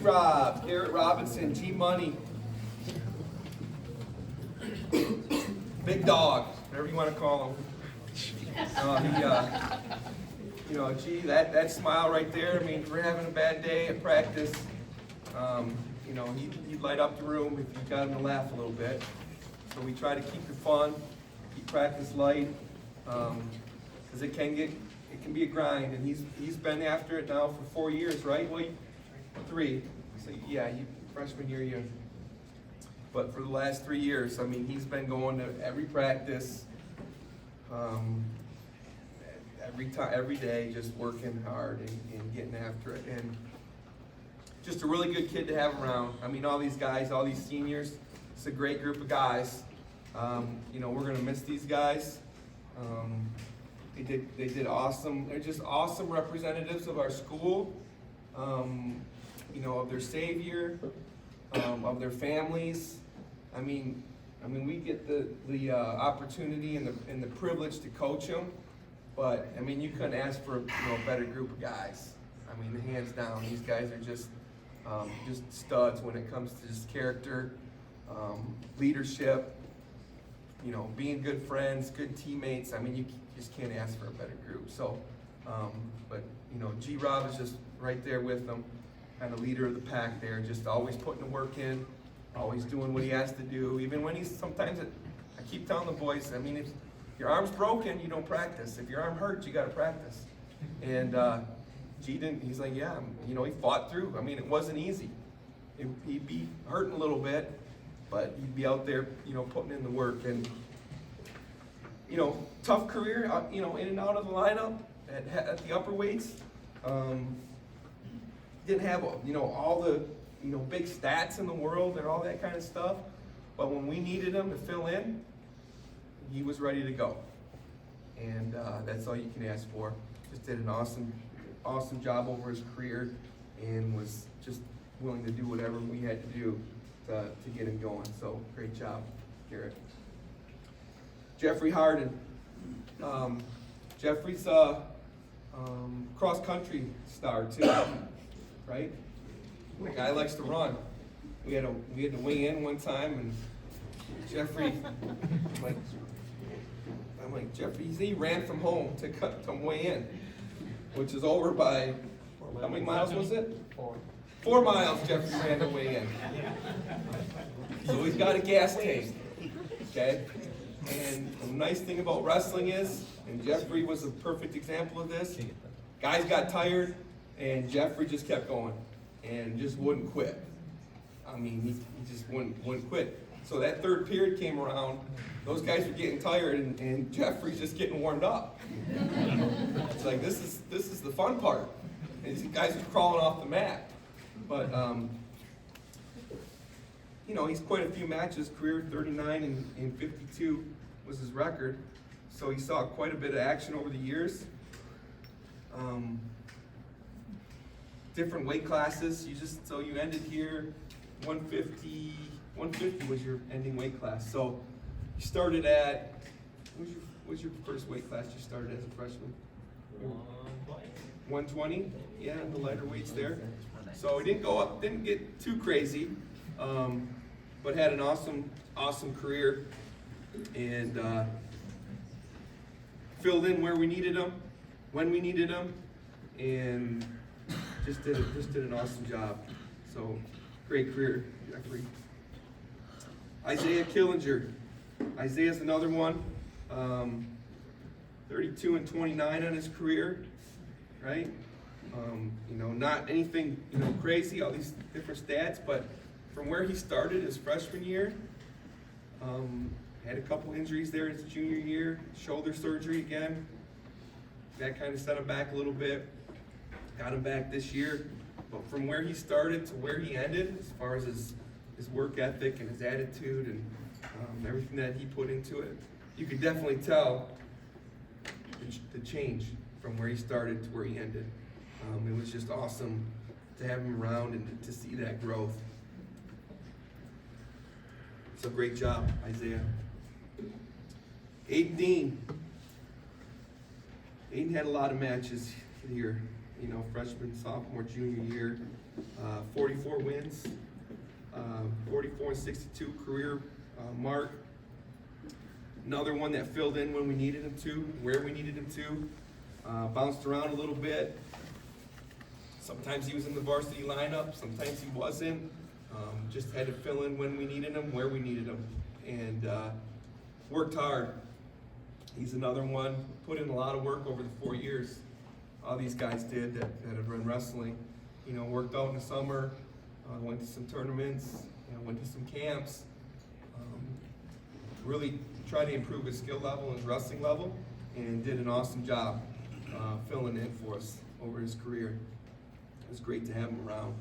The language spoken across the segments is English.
G-Rob, Garrett Robinson, G-Money. Big dog, whatever you want to call him. Gee, that smile right there, I mean, if we're having a bad day at practice, he'd light up the room if you got him to laugh a little bit. So we try to keep it fun, keep practice light, because it can be a grind, and he's been after it now for 4 years, right? Well, 3. So yeah, freshman year, but for the last 3 years, I mean, he's been going to every practice, every day, just working hard and getting after it, and just a really good kid to have around. I mean, all these guys, all these seniors, it's a great group of guys. We're gonna miss these guys. They did awesome. They're just awesome representatives of our school, of their savior, of their families. I mean, we get the opportunity and the privilege to coach them, but I mean, you couldn't ask for a better group of guys. I mean, hands down, these guys are just studs when it comes to just character, leadership. Being good friends, good teammates. I mean, you just can't ask for a better group. So, G-Rob is just right there with them, kind of leader of the pack there, just always putting the work in, always doing what he has to do, even when I keep telling the boys, I mean, if your arm's broken, you don't practice. If your arm hurts, you got to practice. And G didn't, he's like, yeah, he fought through. I mean, it wasn't easy. He'd be hurting a little bit, but he'd be out there, putting in the work. And, tough career, in and out of the lineup at the upper weights. Didn't have, all the, big stats in the world and all that kind of stuff. But when we needed him to fill in, he was ready to go. And that's all you can ask for. Just did an awesome job over his career and was just willing to do whatever we had to do to get him going. So great job, Garrett. Jeffrey Harden. Jeffrey's a cross-country star too, right? The guy likes to run. We had to weigh in one time, and Jeffrey, I'm like, Jeffrey, he ran from home to weigh in, which is over by, how many miles was it? 4 miles Jeffrey ran to weigh in. So he's got a gas tank, okay? And the nice thing about wrestling is, and Jeffrey was a perfect example of this, guys got tired, and Jeffrey just kept going and just wouldn't quit. I mean, he just wouldn't quit. So that third period came around, those guys were getting tired, and Jeffrey's just getting warmed up. It's like, this is the fun part. And these guys are crawling off the mat. But, he's quite a few matches, career 39 and 52 was his record. So he saw quite a bit of action over the years. Different weight classes, you ended here, 150 was your ending weight class. So you started at, what was your first weight class you started as a freshman? 120? Yeah, the lighter weights there. So he didn't go up, didn't get too crazy, but had an awesome career, and filled in where we needed him, when we needed him, and just did an awesome job. So great career, Jeffrey. Isaiah Killinger. Isaiah's another one. 32 and 29 on his career, right? Not anything crazy, all these different stats, but from where he started his freshman year, had a couple injuries there his junior year, shoulder surgery again. That kind of set him back a little bit. Got him back this year, but from where he started to where he ended, as far as his work ethic and his attitude and everything that he put into it, you could definitely tell the change from where he started to where he ended. It was just awesome to have him around and to see that growth. So great job, Isaiah. Aiden Dean. Aiden had a lot of matches here freshman, sophomore, junior year. 44 wins, 44 and 62 career mark. Another one that filled in when we needed him to, where we needed him to. Bounced around a little bit. Sometimes he was in the varsity lineup, sometimes he wasn't. Just had to fill in when we needed him, where we needed him, and worked hard. He's another one, put in a lot of work over the 4 years. All these guys did that have run wrestling. Worked out in the summer, went to some tournaments, went to some camps. Really tried to improve his skill level and his wrestling level, and did an awesome job filling in for us over his career. It was great to have him around.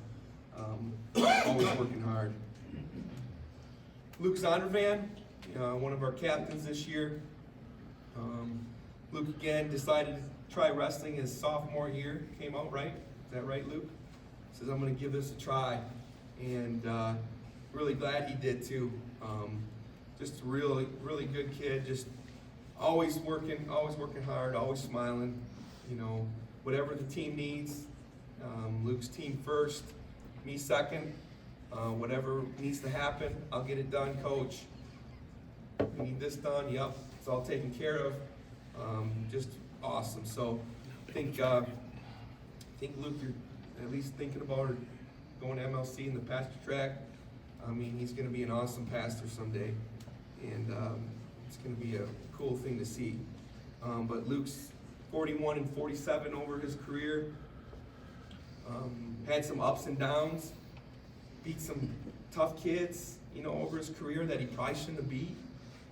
Always working hard. Luke Zondervan, one of our captains this year. Luke again decided to try wrestling his sophomore year. Came out right. Is that right, Luke? Says, I'm going to give this a try. And really glad he did too. Just a really, really good kid. Just always working hard, always smiling. Whatever the team needs. Luke's team first, me second. Whatever needs to happen, I'll get it done, coach. We need this done, yep, it's all taken care of. Just awesome. So I think Luke, you're at least thinking about going to MLC in the pastor track. He's going to be an awesome pastor someday, and it's going to be a cool thing to see. But Luke's 41 and 47 over his career. Had some ups and downs, beat some tough kids, over his career that he probably shouldn't have beat,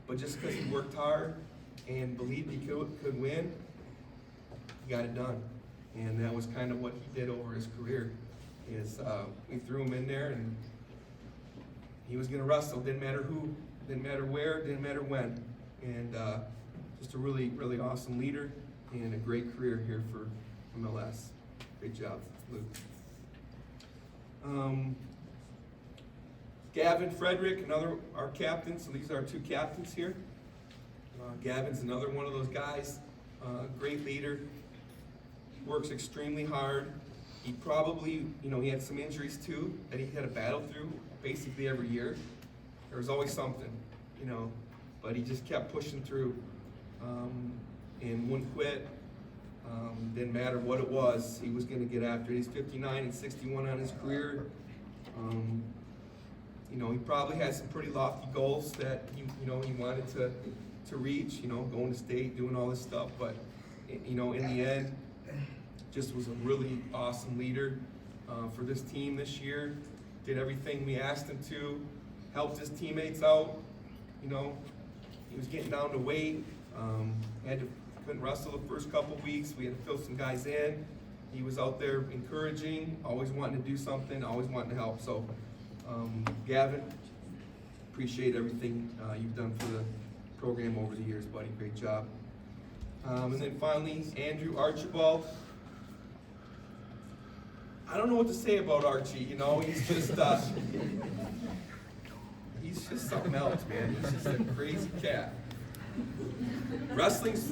but just because he worked hard and believed he could win, he got it done. And that was kind of what he did over his career, is we threw him in there and he was going to wrestle. Didn't matter who, didn't matter where, didn't matter when. And just a really, really awesome leader and a great career here for MLS. Great job, Luke. Gavin Frederick, our captain. So these are our two captains here. Gavin's another one of those guys. Great leader. Works extremely hard. He probably, he had some injuries too that he had to battle through basically every year. There was always something, but he just kept pushing through and wouldn't quit. Didn't matter what it was, he was going to get after it. He's 59 and 61 on his career. He probably had some pretty lofty goals that he wanted to reach. Going to state, doing all this stuff. But in the end, just was a really awesome leader for this team this year. Did everything we asked him to. Helped his teammates out. He was getting down to weight. Couldn't wrestle the first couple weeks. We had to fill some guys in. He was out there encouraging, always wanting to do something, always wanting to help. So, Gavin, appreciate everything you've done for the program over the years, buddy. Great job. And then finally, Andrew Archibald. I don't know what to say about Archie. He's just something else, man. He's just a crazy cat. Wrestling's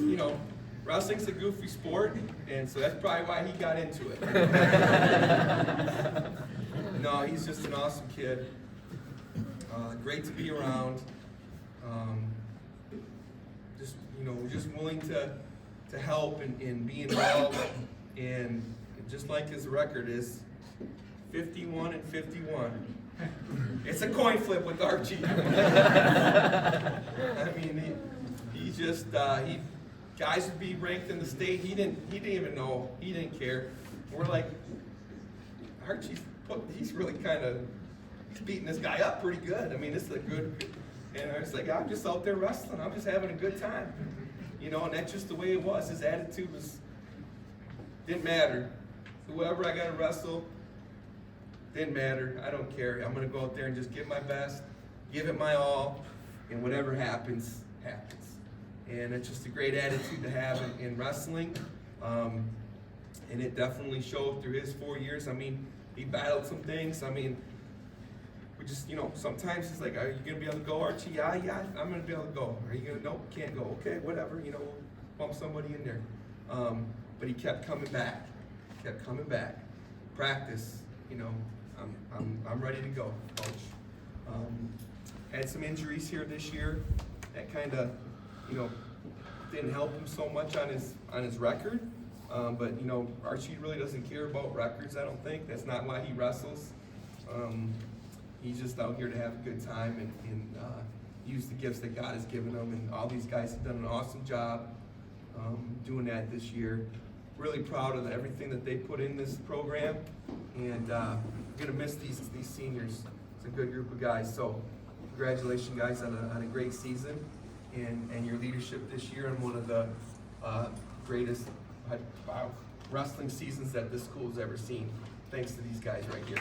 a goofy sport, and so that's probably why he got into it. No, he's just an awesome kid. Great to be around. Just willing to help and be involved, and just like his record is 51 and 51. It's a coin flip with Archie. He just guys would be ranked in the state. He didn't even know. He didn't care. We're like, he's really kind of beating this guy up pretty good. This is a good. And I was like, I'm just out there wrestling. I'm just having a good time, And that's just the way it was. His attitude didn't matter. Whoever I got to wrestle, didn't matter. I don't care. I'm going to go out there and just give my best, give it my all, and whatever happens, happens. And it's just a great attitude to have in wrestling. And it definitely showed through his 4 years. He battled some things. We just, sometimes it's like, are you going to be able to go, Archie? Yeah, I'm going to be able to go. Are you going to? Nope, can't go. Okay, whatever, we'll bump somebody in there. But he kept coming back. kept coming back. Practice, you know, I'm ready to go, Coach. Had some injuries here this year that kind of, you know, didn't help him so much on his record. But you know, Archie really doesn't care about records. I don't think that's not why he wrestles. He's just out here to have a good time and use the gifts that God has given him. And all these guys have done an awesome job doing that this year. Really proud of everything that they put in this program, and we're gonna miss these seniors. It's a good group of guys. So congratulations, guys, on a great season and your leadership this year on one of the greatest wrestling seasons that this school has ever seen. Thanks to these guys right here.